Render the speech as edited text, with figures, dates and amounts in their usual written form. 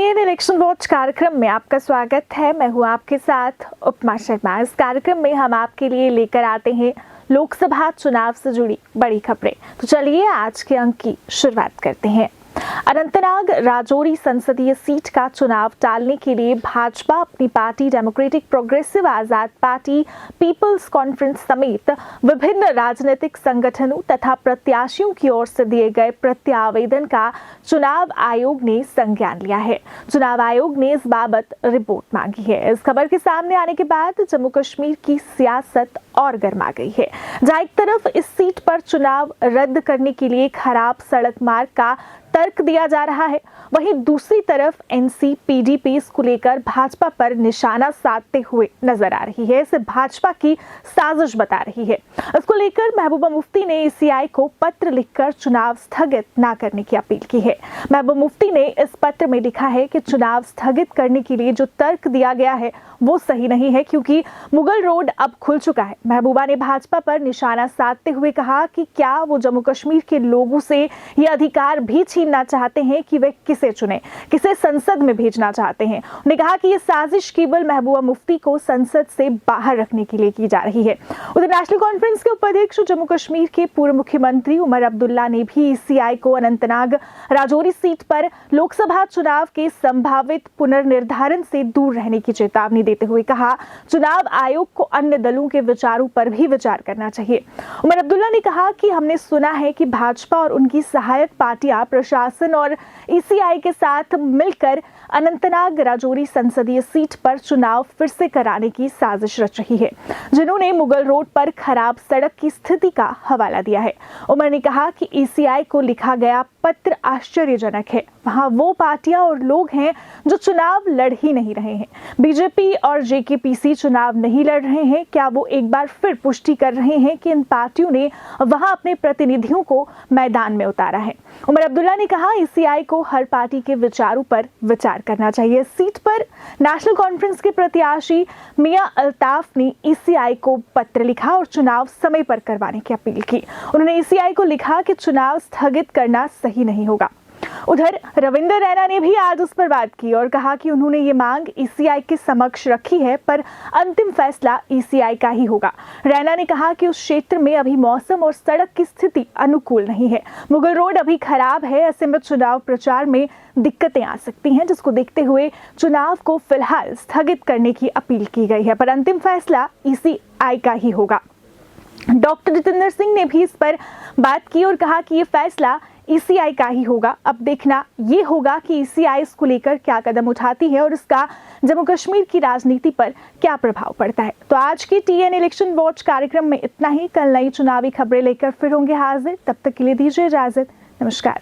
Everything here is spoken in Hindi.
टीएन इलेक्शन वॉच कार्यक्रम में आपका स्वागत है। मैं हूं आपके साथ उपमा शर्मा। इस कार्यक्रम में हम आपके लिए लेकर आते हैं लोकसभा चुनाव से जुड़ी बड़ी खबरें। तो चलिए आज के अंक की शुरुआत करते हैं। अनंतनाग राजौरी संसदीय सीट का चुनाव टालने के लिए भाजपा अपनी पार्टी डेमोक्रेटिक प्रोग्रेसिव आजाद पार्टी, पीपल्स कॉन्फ्रेंस समेत विभिन्न राजनीतिक संगठनों तथा प्रत्याशियों की ओर से दिए गए प्रत्यावेदन का चुनाव आयोग ने संज्ञान लिया है। चुनाव आयोग ने इस बाबत रिपोर्ट मांगी है। इस खबर के सामने आने के बाद जम्मू कश्मीर की सियासत और गर्मा गई है, जहां एक तरफ इस सीट पर चुनाव रद्द करने के लिए खराब सड़क मार्ग का तर्क दिया जा रहा है, वहीं दूसरी तरफ एनसी पीडीपी इसको लेकर भाजपा पर निशाना साधते हुए नजर आ रही है। इसे भाजपा की साजिश बता रही है। इसको लेकर महबूबा मुफ्ती ने ईसीआई को पत्र लिखकर चुनाव स्थगित न करने की अपील की है। महबूबा मुफ्ती ने इस पत्र में लिखा है कि चुनाव स्थगित करने के लिए जो तर्क दिया गया है वो सही नहीं है, क्योंकि मुगल रोड अब खुल चुका है। महबूबा ने भाजपा पर निशाना साधते हुए कहा कि क्या वो जम्मू कश्मीर के लोगों से ये अधिकार भी छीनना चाहते हैं कि वे किसे चुने, किसे संसद में भेजना चाहते हैं। उन्होंने कहा कि ये साजिश केवल महबूबा मुफ्ती को संसद से बाहर रखने के लिए की जा रही है। उधर नेशनल कॉन्फ्रेंस के उपाध्यक्ष जम्मू कश्मीर के पूर्व मुख्यमंत्री उमर अब्दुल्ला ने भी ईसीआई को अनंतनाग राजौरी सीट पर लोकसभा चुनाव के संभावित पुनर्निर्धारण से दूर रहने की चेतावनी देते हुए कहा, चुनाव आयोग को अन्य दलों के विचारों पर भी विचार करना चाहिए। उमर अब्दुल्ला ने कहा कि हमने सुना है कि भाजपा और उनकी सहायक पार्टियां प्रशासन और ईसीआई के साथ मिलकर अनंतनाग राजौरी संसदीय सीट पर चुनाव फिर से कराने की साजिश रच रही है, जिन्होंने मुगल रोड पर खराब सड़क की स्थिति का हवाला दिया है। उमर ने कहा कि ईसीआई को लिखा गया पत्र आश्चर्यजनक है। वहां वो पार्टियां और लोग हैं जो चुनाव लड़ ही नहीं रहे हैं। बीजेपी और जेकेपीसी चुनाव नहीं लड़ रहे हैं। क्या वो एक बार फिर पुष्टि कर रहे हैं कि इन पार्टियों ने वहां अपने प्रतिनिधियों को मैदान में उतारा है। उमर अब्दुल्ला ने कहा, ईसीआई को हर पार्टी के विचारों पर विचार करना चाहिए। सीट पर नेशनल कॉन्फ्रेंस के प्रत्याशी मियां अल्ताफ ने ईसीआई को पत्र लिखा और चुनाव समय पर करवाने की अपील की। उन्होंने ईसीआई को लिखा कि चुनाव स्थगित करना सही नहीं होगा। उधर रविंद्र रैना ने भी आज उस पर बात की और कहा कि उन्होंने ये मांग ईसीआई के समक्ष रखी है, पर अंतिम फैसला ईसीआई का ही होगा। रैना ने कहा कि उस क्षेत्र में अभी मौसम और सड़क की स्थिति अनुकूल नहीं है। मुगल रोड अभी खराब है। ऐसे में चुनाव प्रचार में दिक्कतें आ सकती हैं, जिसको देखते हुए चुनाव को फिलहाल स्थगित करने की अपील की गई है, पर अंतिम फैसला ईसीआई का ही होगा। डॉक्टर जितेंद्र सिंह ने भी इस पर बात की और कहा कि ये फैसला ईसीआई का ही होगा। अब देखना ये होगा कि ईसीआई इसको लेकर क्या कदम उठाती है और इसका जम्मू कश्मीर की राजनीति पर क्या प्रभाव पड़ता है। तो आज की टीएन इलेक्शन वॉच कार्यक्रम में इतना ही। कल नई चुनावी खबरें लेकर फिर होंगे हाजिर। तब तक के लिए दीजिए इजाजत। नमस्कार।